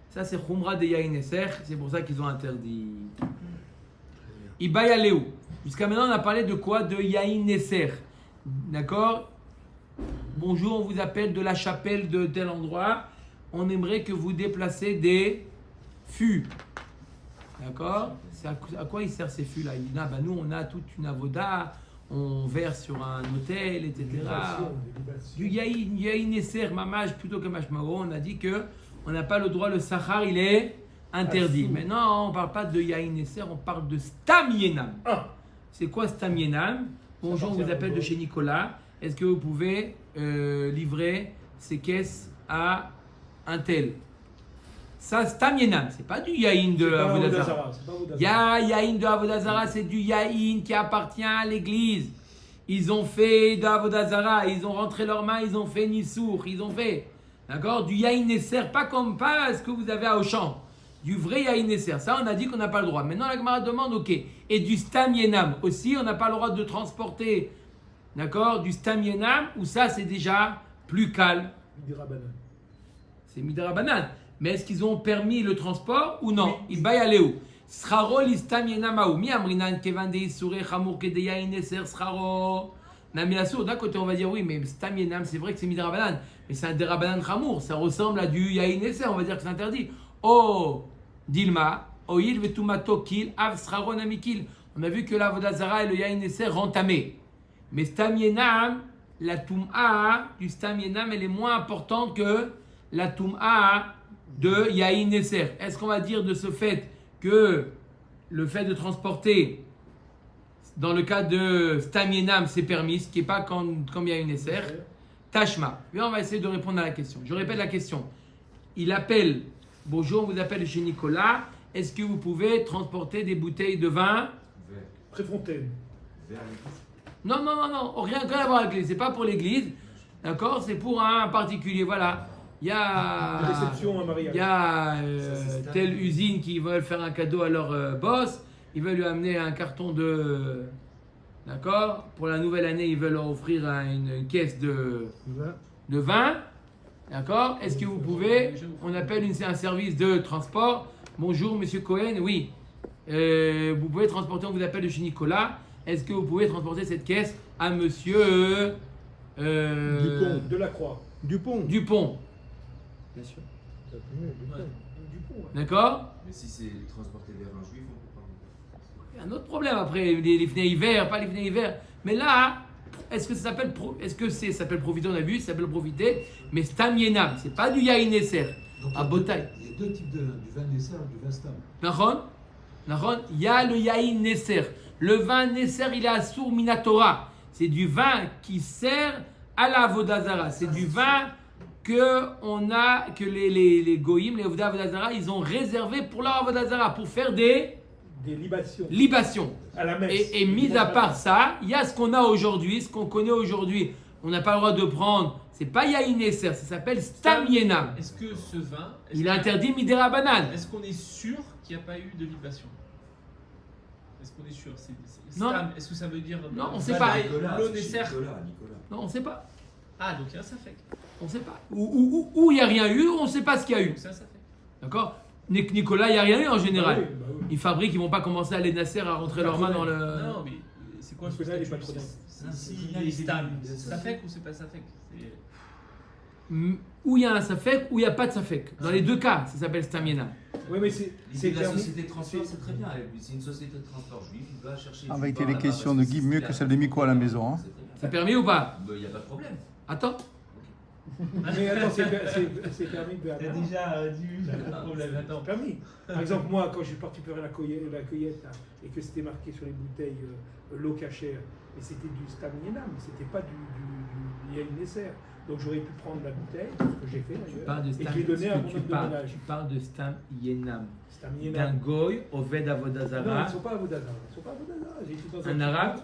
Ça c'est Khumra de Yain Eser, c'est pour ça qu'ils ont interdit. Ibaya Léo. Jusqu'à maintenant, on a parlé de quoi? De Yain Eser. D'accord? Bonjour, on vous appelle de la chapelle de tel endroit. On aimerait que vous déplacez des fûts. D'accord? À quoi ils servent ces fûts-là? Nous, on a toute une avoda, on verse sur un hôtel, etc. Du Yain Eser, mamaj, plutôt que mashmao, on a dit que on n'a pas le droit, le sahar, il est interdit. Maintenant, on ne parle pas de Yain Eser, on parle de Stam Yenam. C'est quoi Stam Yenam? Bonjour, on vous appelle de chez Nicolas. Est-ce que vous pouvez livrer ces caisses à un tel? Ça, Stam Yenam, c'est pas du Yain de Avodazara. Yain de Avodazara, c'est du Yain qui appartient à l'église. Ils ont fait de Avodazara, ils ont rentré leurs mains, ils ont fait Nissour, ils ont fait. D'accord? Du Yain Nesser, pas ce que vous avez à Auchan. Du vrai Yain Nesser. Ça, on a dit qu'on n'a pas le droit. Maintenant, la Gemara demande, ok. Et du Stam Yenam aussi, on n'a pas le droit de transporter. D'accord? Du Stam Yenam, ou ça, c'est déjà plus calme. C'est Midera Banane. Mais est-ce qu'ils ont permis le transport ou non? Il va y aller où? Sraro l'Istam Yenam aou. Mi amrinan kevande isure chamour ke de Yain Nesser sraro. D'un côté, on va dire oui, mais Stam Yenam, c'est vrai que c'est Midera Banane. Mais c'est un Derabanan Chamour, ça ressemble à du Yain Eser, on va dire que c'est interdit. Oh, Dilma, Oil vetumato kil, av sraron amikil. On a vu que la Vodazara et le Yain Eser rentamé. Mais Stam Yenam, la Toum'a du Stam Yenam, elle est moins importante que la Toum'a de Yain Eser. Est-ce qu'on va dire de ce fait que le fait de transporter, dans le cas de Stam Yenam, c'est permis, ce qui n'est pas comme Yain Eser? Tashma. Bien, on va essayer de répondre à la question. Je répète la question. Il appelle, bonjour, on vous appelle chez Nicolas. Est-ce que vous pouvez transporter des bouteilles de vin? Préfontaine. Non, rien à voir avec l'église. C'est pas pour l'église. D'accord? C'est pour un particulier. Voilà. Il y a, telle usine qui veulent faire un cadeau à leur boss. Ils veulent lui amener un carton de... D'accord? Pour la nouvelle année, ils veulent leur offrir une caisse de vin. D'accord? Est-ce que vous pouvez... On appelle un service de transport. Bonjour, monsieur Cohen. Oui. Vous pouvez transporter, on vous appelle de chez Nicolas. Est-ce que vous pouvez transporter cette caisse à monsieur... Dupont, Delacroix. Dupont. Bien sûr. Dupont, ouais. D'accord? Mais si c'est transporté vers un juif, on peut pas. Il y a un autre problème après, les fenêtres hiver, pas les fenêtres hiver. Mais là, est-ce que ça s'appelle profiter? On a vu, ça s'appelle profiter. Mais Stam Yenam, c'est pas du Yain Eser. À Botaï. Il y a deux types du vin Nesser et du vin Stam. Nahon, il y a le Yain Nesser. Le vin Nesser, il est à Sour Minatora. C'est du vin qui sert à la Vodazara. C'est du vin que les Goïm, les Vodazara, ils ont réservé pour leur Vodazara, pour faire des libations. À la messe. Et mis à part ça, il y a ce qu'on a aujourd'hui, ce qu'on connaît aujourd'hui. On n'a pas le droit de prendre. C'est pas Yain Eser, ça s'appelle Stam Yenam. Est-ce que ce vin... Il est interdit Midera Banane. Est-ce qu'on est sûr qu'il n'y a pas eu de libation? Est-ce qu'on est sûr? Non. Stam, est-ce que ça veut dire... Non, on sait pas. L'eau Nesser. Non, on sait pas. Ah, donc il y a un Safek. On sait pas. Ou il n'y a rien eu, on ne sait pas ce qu'il y a eu. Donc c'est un Safek. D'accord? Nicolas, il n'y a rien eu en général. Bah oui. Ils fabriquent, ils ne vont pas commencer à les Nasser à rentrer leurs mains dans le... Non, mais c'est quoi ce Nicolas, il est statut? pas trop dingue. Si il est Stam, Safek ou c'est pas Safek? Ou il y a un Safek, ou il n'y a pas de Safek. Dans les deux cas, ça s'appelle Stam Yenam. Oui, mais c'est La permis. société de transport, c'est très bien. C'est une société de transport juif, il va chercher. On va été les questions de Guy mieux que celles de Miko à la maison. Hein. C'est permis ou pas? Il n'y a pas de problème. Attends. Mais attends, c'est permis de T'as déjà dit problème, attends. permis. Par exemple, moi, quand je suis parti faire la cueillette là, et que c'était marqué sur les bouteilles l'eau cachère, mais c'était du Stam Yenam, c'était pas du il y a une dessert. Donc j'aurais pu prendre la bouteille, ce que j'ai fait Tu d'ailleurs, parles de et stam, je l'ai donné à mon tu homme de parles, ménage. tu parles de stam yenam. C'est un D'un Yénam. goy, oved Non, avodazara, ils ne sont pas à Vodazara. Ils ne sont pas à Vodazara. J'ai été dans un arabe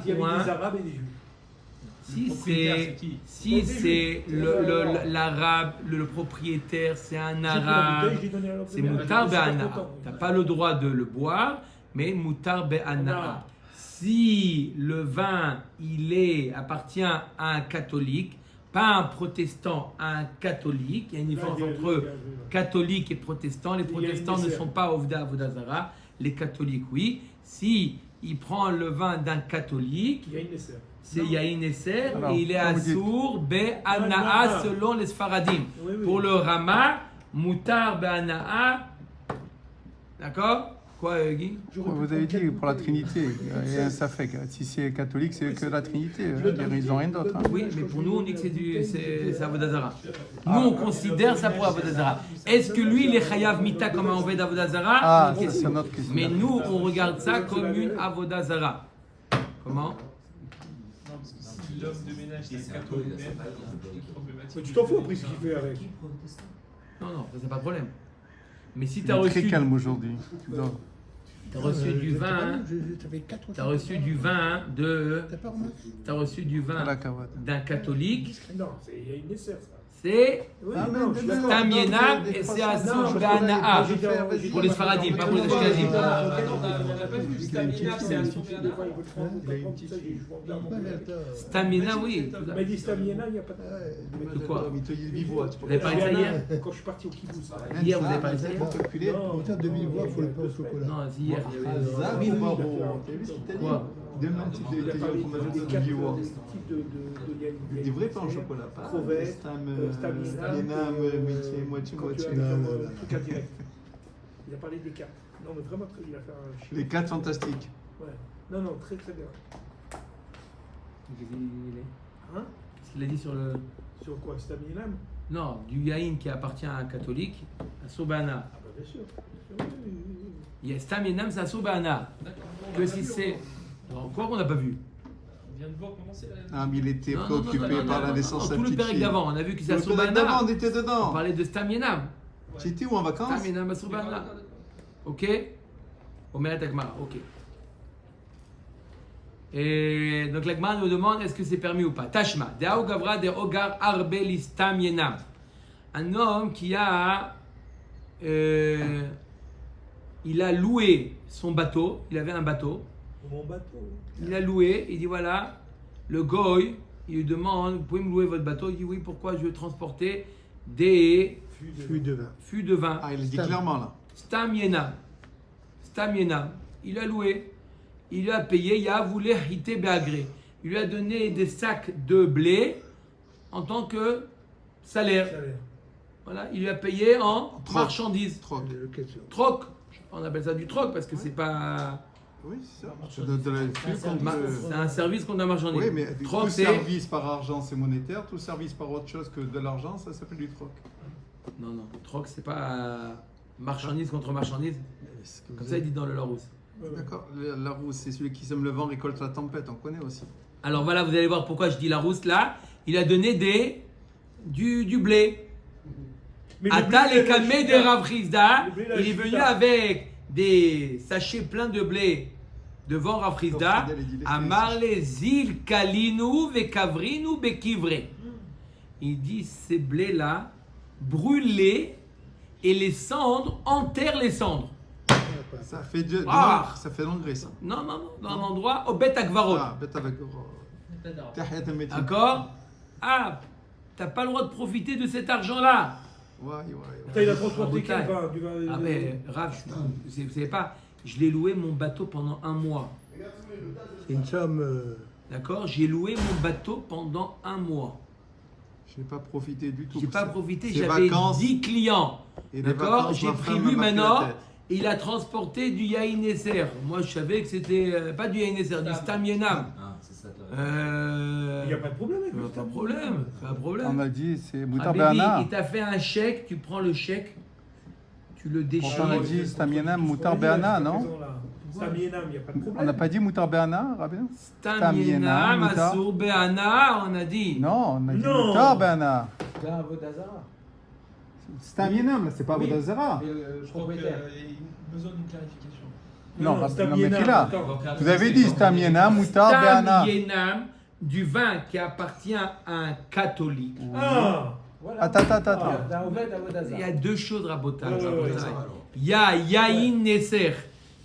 Il y ou avait des un. Arabes et des Juifs. Si Le propriétaire, c'est c'est qui? si c'est l'arabe, le propriétaire, c'est un J'ai pris la arabe, bouteille, j'ai donné à l'homme de c'est ménage. mutar Je suis pas be'ana. content. T'as pas le droit de le boire, mais mutar be'ana. Si le vin appartient à un catholique, pas un protestant, à un catholique, il y a une différence entre catholiques et protestants. Les Il y a une protestants ne dessert. sont pas Ovda Avodazara, les catholiques oui. Si il prend le vin d'un catholique, Il y a une dessert. c'est Yahin Esser Alors, et il est comme vous dites. assour Non, be'ana'a non. selon les Sfaradim. Oui, oui. Pour le Rama, mutar be'ana'a. D'accord? Quoi, Guy? Vous avez dit pour la Trinité, il y a un safek. Si c'est catholique, c'est que la Trinité. Ils n'ont rien d'autre. Hein. Oui, mais pour nous, on dit que c'est Avodazara. Nous, on considère ça pour Avodazara. Est-ce que lui, il est chayav mita comme un Oved Avodazara? Ah, ça c'est notre question. Mais nous, on regarde ça comme une Avodazara. Comment? Non, parce que si l'homme de ménage Et c'est c'est un un catholique peu, même, ça va, c'est Mais problématique. tu t'en fous après ce qu'il fait avec. Non, non, ça c'est pas de problème. Mais si Il tu as est très reçu, calme aujourd'hui. Donc, t'as reçu du vin, t'as reçu du vin de, t'as reçu du à la vin cavate. d'un catholique, Non, il y a une dessert, ça. c'est Oui, Ah, non, mais je suis non, d'accord. Tam Yenam et c'est Assour Be'ana'a. Pour les Sfaradim, pas pour les Ashkenazim. On n'a pas vu, Stamina, c'est un Des souvenir. fois, il veut te prendre, il veut prendre, ça, je vois bien mon collègue. Stamina, oui. Il m'a dit Stamina, il n'y a pas de. De quoi? Vous Vous avez parlé de ça hier? Quand je suis parti au kibbutz. Hier, vous avez parlé de ça hier? Non, Putain, demi-voix, il faut le pain au chocolat. Non, c'est hier. il y avait- oui, oui, Quoi? il a parlé des quatre types de Des vrais pains au chocolat, pas crevettes, Stamina, Stamina, moitié, quand tu moitié. as un truc indirect. Il a parlé des quatre. Non, mais vraiment très bien. Il a fait un chien. Les 4 fantastiques. Ouais. Non, non, très très bien. Hein? Qu'est-ce qu'il a dit sur le. Sur quoi? Stamina? Non, du yaïn qui appartient à un catholique, à Sobana. Ah, bah bien sûr. Oui, oui, oui. Il y a Stam Yenam, c'est à Sobana. D'accord. Que si c'est. Alors, quoi qu'on n'a pas vu? On vient de voir comment c'est la. Ah, mais il était Non, non, non, préoccupé non, par non, la non, naissance non, de tout la le petite pérec fille. d'avant, on a vu que c'est à Le pérec d'avant, Sobana. on était On dedans. parlait de Stam Yenam. Tu étais où en vacances? Stam Yenam à Sobana. Ok? Omeret Agmara, ok. Et donc la Gemara nous demande est-ce que c'est permis ou pas. Tashma, de Gavra de Ogar Arbeli Stam Yenam. Un homme qui a. Il a loué son bateau, il avait un bateau. Mon bateau. Il a loué, il dit voilà, le goy, il lui demande, vous pouvez me louer votre bateau? Il dit oui, pourquoi? Je veux transporter des Fût de vin. fûts de vin. Ah, il a dit clairement là. Stam Yenam. Stam Yenam. Il a loué, il lui a payé, il a voulu hité beagré. Il lui a donné des sacs de blé en tant que salaire. Voilà, il lui a payé en Troc. marchandises. Troc. Troc. On appelle ça du troc parce que c'est pas. Oui, c'est ça. C'est de la flux contre C'est un service qu'on a marchandise. Oui, mais Troc, tout c'est. service par argent, c'est monétaire. Tout service par autre chose que de l'argent, ça s'appelle du troc. Non, non, troc, c'est pas marchandise contre marchandise. Comme ça, il dit dans le Larousse. D'accord. La rousse, c'est celui qui sème le vent, récolte la tempête. On connaît aussi. Alors voilà, vous allez voir pourquoi je dis Larousse là. Il a donné du blé. Mais le Atal blé, et Kamé il de a- Rav Rizda, le blé, il a il est le venu chita. avec des sachets pleins de blé devant Rav Rizda. Comme Fidel, il dit, Amar les zil kalinu ve kavrinu bekivre. Il dit ces blés là, brûlez et les cendres enterrent les cendres. Ça fait Ah. ça fait l'engrais, ça. Non, non, non, dans un endroit au Bet Akvarot. Ah, bête avec. Tahiyat al-Métis. D'accord? Ah, t'as pas le droit de profiter de cet argent-là. Ouais. Putain, il a transporté quel Bouteille. vin? Du vin. Ah mais Rav, vous savez pas, je l'ai loué mon bateau pendant un mois. C'est une somme. D'accord? J'ai loué mon bateau pendant un mois. Je n'ai pas profité du tout. J'ai pas profité, Ces j'avais vacances 10 clients. et les D'accord? vacances, J'ai ma pris femme lui m'a marqué la maintenant. tête. Et il a transporté du Yahin Esser. Moi, je savais que c'était pas du Yahin Esser, du Stam Yenam. Ah, c'est ça. Il n'y a pas de problème avec Pas de problème, pas de problème. On a dit c'est Moutar Habibi, Be'ana. il t'a fait un chèque, tu prends le chèque, tu le déchires. On a dit Stam Yenam, Moutar Be'ana, non? Stam Yenam, il n'y a pas de On problème. n'a pas dit Moutar Be'ana, Rabbeinu? Stam Yenam, Mutar. Asur Be'ana, on a dit. Non, on a dit Non. Moutar Be'ana. Là, Vodazara. Stam Yenam, là, c'est pas Oui. Vodazara. Et le Je crois qu'il propriétaire. a besoin d'une clarification. Non, Stam non, mais Yenam, qui là? attends. Vous avez dit Stam Yenam, Moutar Stam Be'ana. Yenam, du vin qui appartient à un catholique. Ah, Voilà. Attends. D'un Oved à Il y Vodazara. a deux choses, Rabotage. Ouais, ouais, Il y a Yaïn Nesser.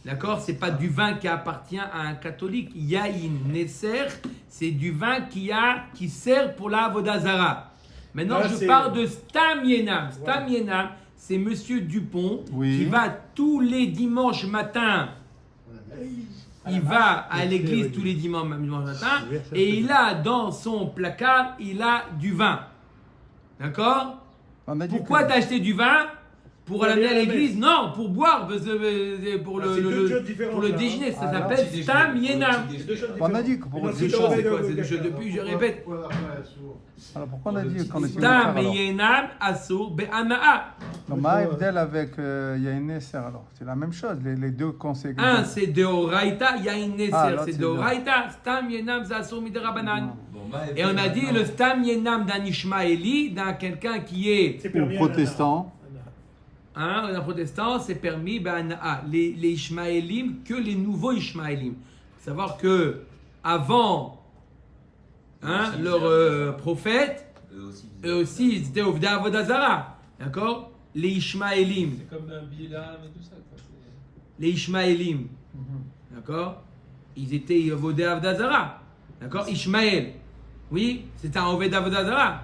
D'accord? C'est pas du vin qui appartient à un catholique. Yaïn Nesser, c'est du vin qui sert pour la Vodazara. Maintenant, Là, je c'est- parle de Stam Yenam. Stam Yenam, c'est Monsieur Dupont Oui. qui va tous les dimanches matins. Il va à l'église tous les dimanches matin et il a dans son placard, il a du vin. D'accord? On a dit Pourquoi que- t'as acheté du vin? Pour Pour l'amener à aller à la l'église? Non, pour boire, pour Ah, le, c'est deux le, choses différentes, pour le là, hein. déjeuner. Ça Alors, s'appelle petit Stam déjeuner, Yenam. petit c'est deux choses On a différentes. dit que pour Non, le c'est déjeuner. C'est quoi? Oved, C'est des choses Oved, depuis, je répète. Alors pourquoi on a dit qu'on était Stam Moutar alors? Yenam Asur Be'ana'a. Non, ma Abdel avec Yain Nesser alors. C'est la même chose, les deux conseils. Un, c'est Deoraita, il y a une Ah, Nesser, l'autre, c'est c'est Deoraita. Stam Yenam, c'est Asur Miderabanan. Bon, bah, Et on a dit maintenant, le Stam Yenam d'un Ishmaéli, d'un quelqu'un qui est C'est Ou permis à protestant. un protestant, c'est permis, les Ishmaélim, que les nouveaux Ishmaélim. Il faut savoir que avant leur prophète, eux aussi, ils étaient au Vda Avodazara. D'accord? Les Ishmaélim. C'est comme un Bilam et tout ça. Quoi. C'est- Les Ishmaélim. D'accord? Ils étaient au Vda Avodazara. D'accord? Ishmaël. Oui, c'était un Oved Avodazara.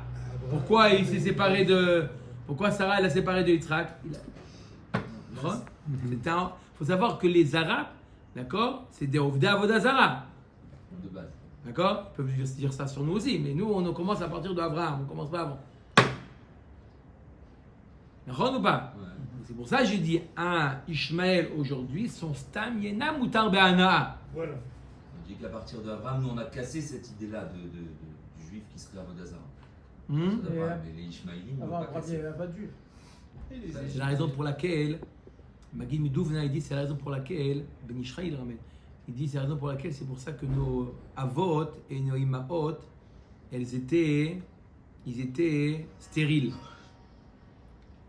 Pourquoi il s'est séparé de. Pourquoi Sarah elle a séparé de Yitzhak? Il faut savoir que les Arabes, d'accord, c'est des Ovdei Avodazara. de base. D'accord? Ils peuvent dire ça sur nous aussi, mais nous on commence à partir de Abraham, on commence pas avant. D'accord ou pas? Ouais. C'est pour ça que j'ai dit un Ishmaël aujourd'hui, son Stam Yena Moutar Be'ana. Voilà. On dit qu'à partir d'Abraham, nous on a cassé cette idée-là du juif qui serait Avodazara. Hmm? Mais les Ishmaélim, ils n'ont Avant, pas il n'y cassé. avait pas de juif. Et les C'est la raison pour laquelle, Magid Midouv il dit, c'est la raison pour laquelle, Ben Ishra il ramène, il dit c'est la raison pour laquelle, c'est pour ça que nos avot et nos imaot, ils étaient stériles.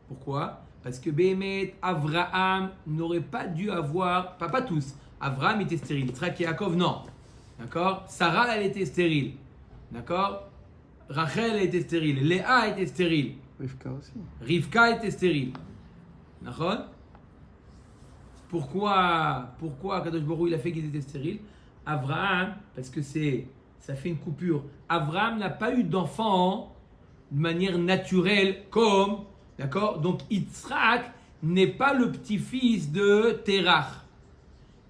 Pourquoi? Parce que Béhémet, Avraham n'aurait pas dû avoir, pas tous, Avraham était stérile, Yitzhak et Yaakov non, d'accord? Sarah elle était stérile, d'accord? Rachel elle était stérile, Léa était stérile. Rivka aussi. Rivka était stérile. D'accord? Pourquoi Kadosh Baruch Hu, il a fait qu'il était stérile? Abraham, parce que ça fait une coupure. Abraham n'a pas eu d'enfant de manière naturelle comme, d'accord? Donc Yitzhak n'est pas le petit-fils de Terach.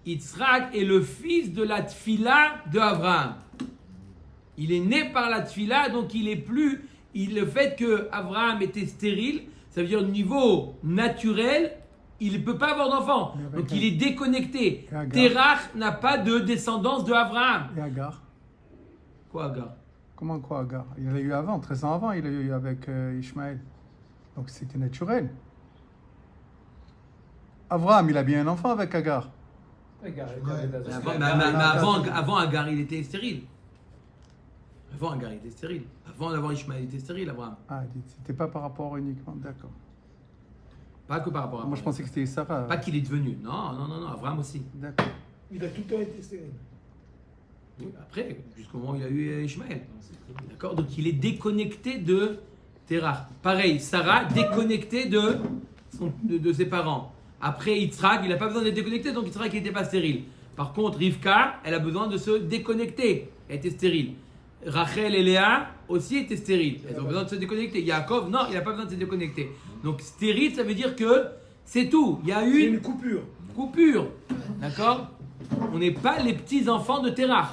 Yitzhak est le fils de la tfila de Abraham. Il est né par la tfila, donc il est plus. Le fait que Abraham était stérile, ça veut dire au niveau naturel, il ne peut pas avoir d'enfant. Donc il est déconnecté. Et Agar. Terach n'a pas de descendance de Abraham. Et Agar. Quoi, Agar? Comment quoi Agar? Il l'a eu avant, 13 ans avant, il l'a eu avec Ishmaël. Donc c'était naturel. Abraham, il a bien un enfant avec Agar. Regarde, Avant Agar, il était stérile. Avant Agar, il était stérile. Avant d'avoir Ishmaël, il était stérile, Abraham. Ah, c'était pas par rapport uniquement, d'accord. Pas que par rapport à Moi je pensais que c'était Sarah. Pas qu'il est devenu. Non, Abraham aussi. D'accord. Il a tout le temps été stérile. Oui, après, jusqu'au moment où il a eu Ishmaël. D'accord? Donc il est déconnecté de Terach. Pareil, Sarah, déconnectée de ses parents. Après, Yitzhak, il n'a pas besoin d'être déconnecté, donc Yitzhak n'était pas stérile. Par contre, Rivka, elle a besoin de se déconnecter. Elle était stérile. Rachel et Léa aussi étaient stériles. Elles ont besoin de se déconnecter. Yaakov, non, il n'a pas besoin de se déconnecter. Donc stérile, ça veut dire que c'est tout. Il y a C'est eu une coupure. coupure. D'accord? On n'est pas les petits-enfants de Terach.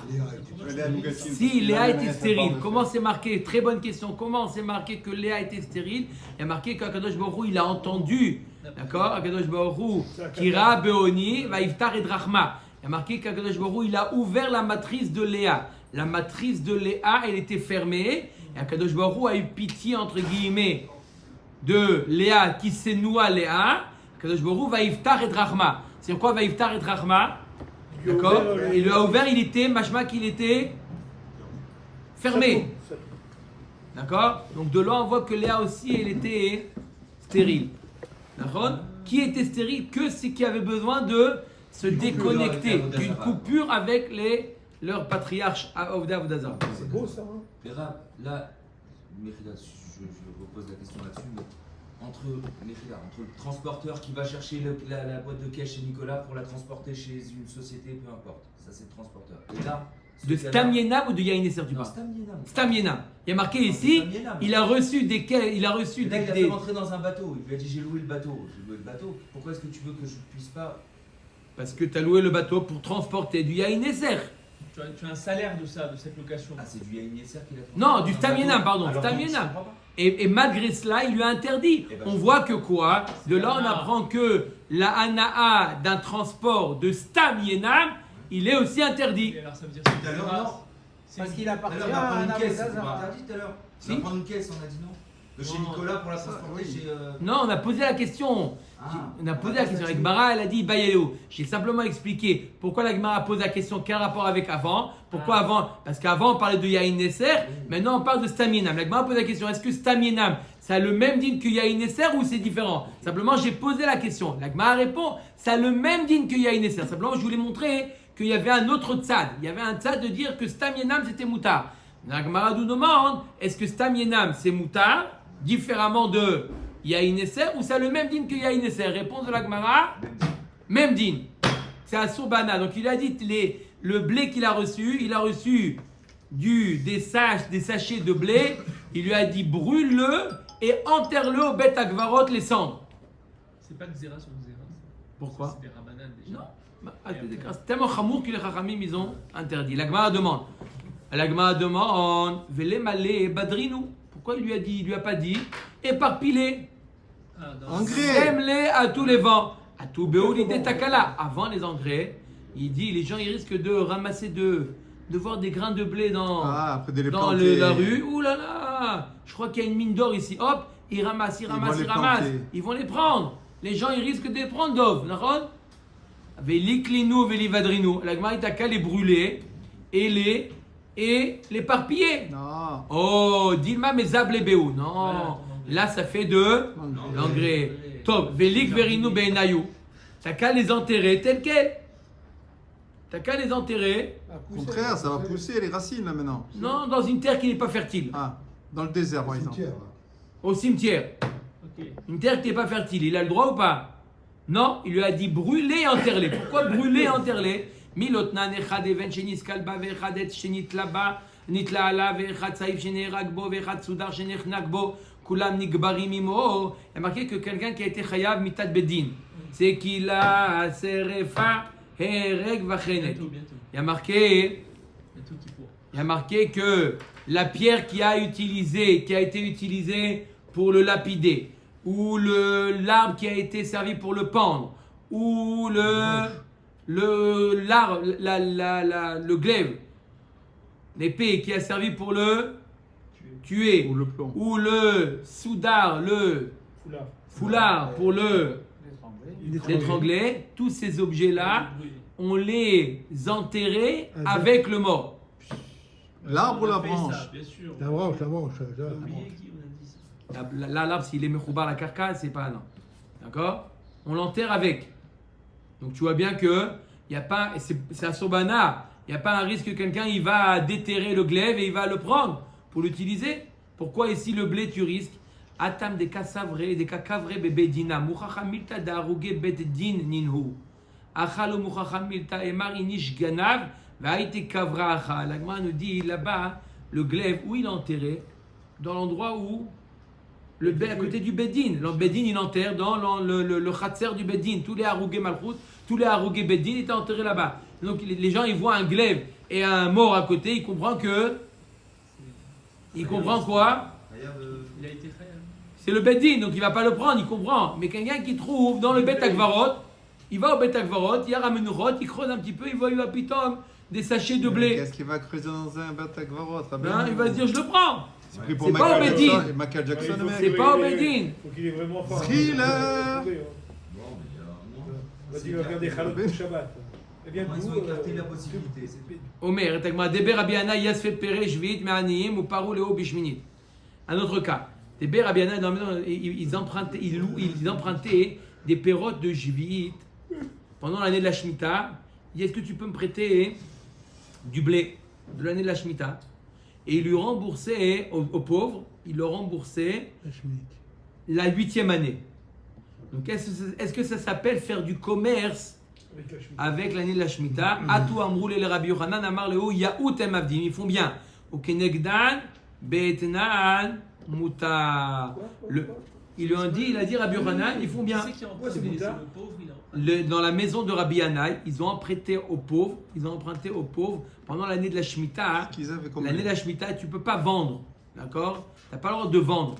Si Léa était stérile, comment c'est marqué? Très bonne question. Comment c'est marqué que Léa était stérile? Il y a marqué qu'Akadosh Baruch Hu, il a entendu, d'accord? Akadosh Baruch Hu, Kira Beoni, Vaïftar et Drachma. Il y a marqué qu'Akadosh Baruch Hu, il a ouvert la matrice de Léa. La matrice de Léa, elle était fermée. Et Akadosh Baruch Hu a eu pitié, entre guillemets, de Léa qui s'est nouée Léa. Akadosh Baruch Hu, Vaïftar et Drachma. C'est quoi Vaïftar et Drachma? lui a D'accord. ouvert, Il lui a ouvert, il était, machma qu'il était fermé. Ça tombe. D'accord. Donc de là, on voit que Léa aussi, elle était stérile. D'accord. Qui était stérile? Que c'est qui avait besoin de se déconnecter d'une coupure avec leurs patriarches à Ovda Vodazara. C'est beau ça, hein. Mais là, Mechida, je repose la question là-dessus, mais entre le transporteur qui va chercher la boîte de cash chez Nicolas pour la transporter chez une société, peu importe, ça c'est le transporteur. Et là, De Stamyenam ou de Yahinesser tu Non, parles? Stamyenam. Stamyenam. Il y a marqué ici, Stamyenam. il a reçu des... Il a reçu Le gars, il a des... fait rentrer dans un bateau, il lui a dit j'ai loué le bateau. Pourquoi est-ce que tu veux que je puisse pas... Parce que tu as loué le bateau pour transporter du Yahinesser. Tu as un salaire de ça, de cette location. Ah, c'est du Yahinesser qu'il a fait Non, rentrer du dans un Stamyenam, bateau. pardon, Alors, Stamyenam. je comprends pas. Et malgré cela, il lui a interdit. Eh ben, On je- voit que quoi? De là, on Anaa. apprend que la Anaa d'un transport de Stamyenam, il est aussi interdit. Et alors ça veut dire Tout à l'heure, non. Parce qu'il Tout à appartient l'heure, on va à prendre un une caisse, c'est pas Avodazara. interdit tout à l'heure. Si. On va prendre une caisse, on a dit non. De chez Non, Nicolas pour la transporter oui. chez... Non, on a posé la question. Ah, On a posé va la pas question. se Avec Mara, elle a dit Bayelou. J'ai simplement expliqué pourquoi la Gemara pose la question, quel rapport avec avant. Pourquoi avant? Parce qu'avant on parlait de Yahin Nesser, maintenant on parle de Stamyenam. La Gemara pose la question, est-ce que Stamyenam, ça a le même din que Yahin Nesser ou c'est différent? Simplement j'ai posé la question. La Gemara répond, ça a le même din que Yahin Nesser. Simplement je voulais montrer qu'il y avait un autre tzad. Il y avait un tzad de dire que Stamyenam c'était moutar. La Gemara nous demande, est-ce que Stamyenam c'est moutar, différemment de Yahin Nesser, ou ça a le même din que Yahin Nesser? Réponse de la Gemara, même din. C'est un Sourbana. Donc il a dit le blé qu'il a reçu, il a reçu des sachets de blé. Il lui a dit brûle-le et enterre-le au Beth Akvarot les cendres. C'est pas de Zera sur Zera. Pourquoi? C'est des rabanan déjà. Non. C'est tellement chamour que les Chachamim ils ont interdit. La Gemara demande. La Gemara demande Vele malé badrinou. Pourquoi il lui a pas dit éparpillez, Ah, dans Engrais. sème-les à tous les vents, à tout béolité takala. Avant les engrais, il dit les gens ils risquent de ramasser de voir des grains de blé dans Après de les dans planter. la rue. Ouh là là, je crois qu'il y a une mine d'or ici. Hop, ils ramassent, ils vont ramassent, les ils ramassent. planter. Ils vont les prendre. Les gens ils risquent de les prendre d'ov. D'accord? Veliklinou, velivadrinou. La Gemara t'as qu'à les brûler et l'éparpiller. Non. Oh, Dilma mezab les béou. Non, Voilà, là ça fait de l'engrais. Top, velik verinu beinayou. T'as qu'à les enterrer tels quels. T'as qu'à les enterrer. Au contraire, ça va pousser les racines là maintenant. Non, dans une terre qui n'est pas fertile. Ah, dans le désert par exemple. Cimetière, là. Au cimetière. Ok. Une terre qui n'est pas fertile. Il a le droit ou pas? Non, il lui a dit brûler et enterrer. Pourquoi brûler et enterrer? Milotnan echad even shenis kalba vechad et shenit laba nitla ala vechad saif shenerag bo vechad soudar shenechnak bo kulam nigbarim imo. Il y a marqué que quelqu'un qui a été chayav mitat bedin, c'est qu'il a serefa hereg vachenet. Bientôt. Il y a marqué. Bientôt qui pour. Il y a marqué que la pierre qui a été utilisée pour le lapider, ou l'arbre qui a été servi pour le pendre, ou le glaive, l'épée qui a servi pour le tuer, Ou le plomb. ou le soudar, le foulard pour le l'étrangler, tous ces objets-là, on les enterrait avec le mort. L'arbre ou On a la fait branche? ça, bien sûr. La branche, la branche. T'as oublié qui on a dit ça. Là, l'arbre, s'il est mechoubar la carcasse, c'est pas non. D'accord? On l'enterre avec. Donc tu vois bien que il y a pas, c'est un sobana. Il n'y a pas un risque que quelqu'un il va déterrer le glaive et il va le prendre pour l'utiliser. Pourquoi ici le blé tu risques? Atam des kasavre, des kakavre bébé dina. Muchachamilta daruge bet din ninhu. Achalo muchachamilta emar inish ganav. Vaïte kavra acha. La Gemara nous dit là-bas, le glaive, où il est enterré? Dans l'endroit où à côté du Bedin. Le Bedin, il enterre dans le khatser du Bedin. Tous les harougé malchout, tous les harougé Bedin étaient enterrés là-bas. Donc les gens, ils voient un glaive et un mort à côté, ils comprennent que. Ils comprennent quoi? Il a été fait. C'est le Bedin, donc il va pas le prendre, il comprend. Mais quelqu'un qui trouve dans le Bet Akvarot, il va au Bet Akvarot, il y a Ramenurot, il creuse un petit peu, il voit pitom des sachets de blé. Qu'est-ce qu'il va creuser dans un Batagvarot? Hein, il va se dire, je le prends. C'est pris pour C'est pas au Michael Bedin. Jackson. Michael Jackson, le C'est mec. pas au Bedin. Faut qu'il est vraiment fort. Thriller. Bon, mais non. Vas-y, il va faire des chalotes pour Shabbat. Elle vient Ils d'où, ont écarté la possibilité. Omer, Tagma, Deber Rabiana, Yasfe Pere, Shvit, Me'aniyim, ou Parou Leo Bishminit. Un autre cas. Deber Rabiana, ils empruntaient des pérotes de Shvit pendant l'année de la Shemitah. Il dit, est-ce que tu peux me prêter du blé de l'année de la Shemitah? Et il lui remboursait, aux pauvres, il leur remboursait la 8e année. Donc est-ce que ça s'appelle faire du commerce avec l'année de la Shemitah? Atou Amrou le Rabbi Yochanan Amar Leo Yaout Em Avdim. Ils font bien. Au Kenegdan Be'etnan Muta. Il lui a dit Rabbi Yochanan, ils font bien. C'est qui en prête, c'est le pauvre, il en prête. Dans la maison de Rabbi Yanaï, ils ont emprunté aux pauvres, pendant l'année de la Shemitah. Qu'ils avaient combien? L'année de la Shemitah, tu ne peux pas vendre, d'accord? Tu n'as pas le droit de vendre,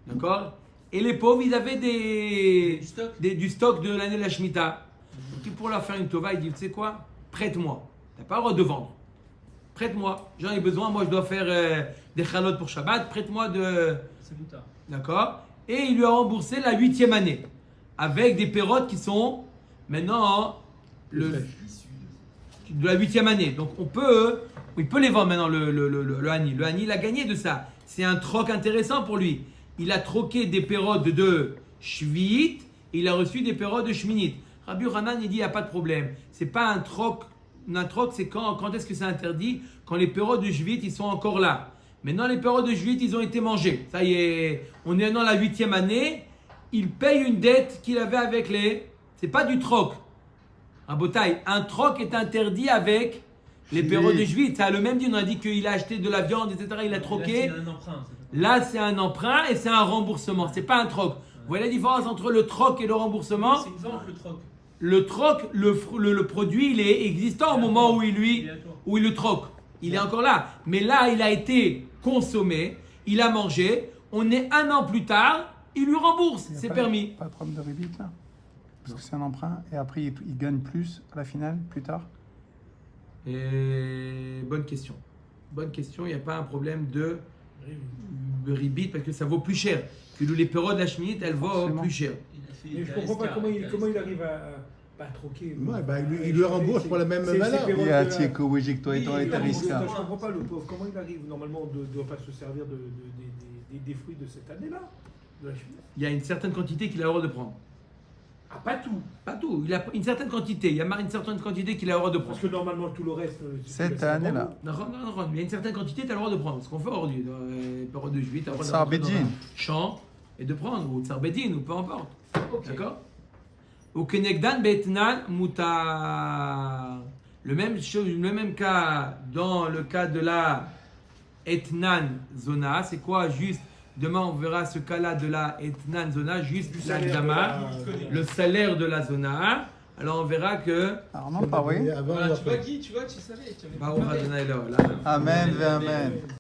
d'accord? Et les pauvres, ils avaient du stock de l'année de la Shemitah. Donc pour leur faire une tova, il dit, tu sais quoi? Prête-moi. Tu n'as pas le droit de vendre. Prête-moi. J'en ai besoin, moi je dois faire des chalotes pour Shabbat, prête-moi de... C'est moutard. D'accord? Et il lui a remboursé la 8e année. Avec des pérotes qui sont maintenant de la 8e année. Donc il peut les vendre maintenant le Hani. Le Hani, il a gagné de ça. C'est un troc intéressant pour lui. Il a troqué des pérotes de Shvit, et il a reçu des pérotes de Shminit. Rabbi Yochanan, il dit, il n'y a pas de problème. C'est pas un troc. Un troc, c'est quand est-ce que c'est interdit? Quand les pérotes de Shvit, ils sont encore là. Maintenant, les pérotes de Shvit, ils ont été mangés. Ça y est, on est dans la 8e année. Il paye une dette qu'il avait avec les... C'est pas du troc. Rabotaï, un troc est interdit avec les pérodes de Shvit. Ça a le même dit. On a dit qu'il a acheté de la viande, etc. Il a troqué. Là, c'est un emprunt et c'est un remboursement. C'est pas un troc. Vous voyez la différence entre le troc et le remboursement? C'est une vente, le troc. Le troc, le produit, il est existant au moment où il le troque. Il est encore là. Mais là, il a été consommé, il a mangé. On est un an plus tard, il lui rembourse. C'est permis. Pas de problème de rébit là? Parce que c'est un emprunt et après il gagne plus à la finale, plus tard? Bonne question. Bonne question. Il n'y a pas un problème de ribit parce que ça vaut plus cher. Que les pérodes de la cheminée, elles vaut plus cher. Mais je ne comprends pas comment il arrive à troquer. Ouais, bah, il lui rembourse pour la même valeur. Il y a Tieko, Wejekto et Je Toriska. ne comprends pas le pauvre. Comment il arrive normalement de ne pas se servir des fruits de cette année-là, de la cheminée? Il y a une certaine quantité qu'il a le droit de prendre. Ah, pas tout. Pas tout. Il a une certaine quantité. Il y a une certaine quantité qu'il a le droit de prendre. Parce que normalement tout le reste. Cette année-là. Non, il y a une certaine quantité, tu as le droit de prendre. Ce qu'on fait aujourd'hui, dans les pérodes de juillet, tu as le droit de Tsar prendre dans Bedin. un champ et de prendre, ou Tsar Bedin, ou peu importe. Okay. D'accord? Ou Kenegdan Betnan Mutar. Le même cas dans le cas de la Etnan Zona. C'est quoi juste? Demain, on verra ce cas-là de la Etnan Zona, juste la Gdama, le salaire de la Zona. Alors on verra que. Alors non, pas oui. Voilà, tu vois, Guy, tu savais. Amen, amen.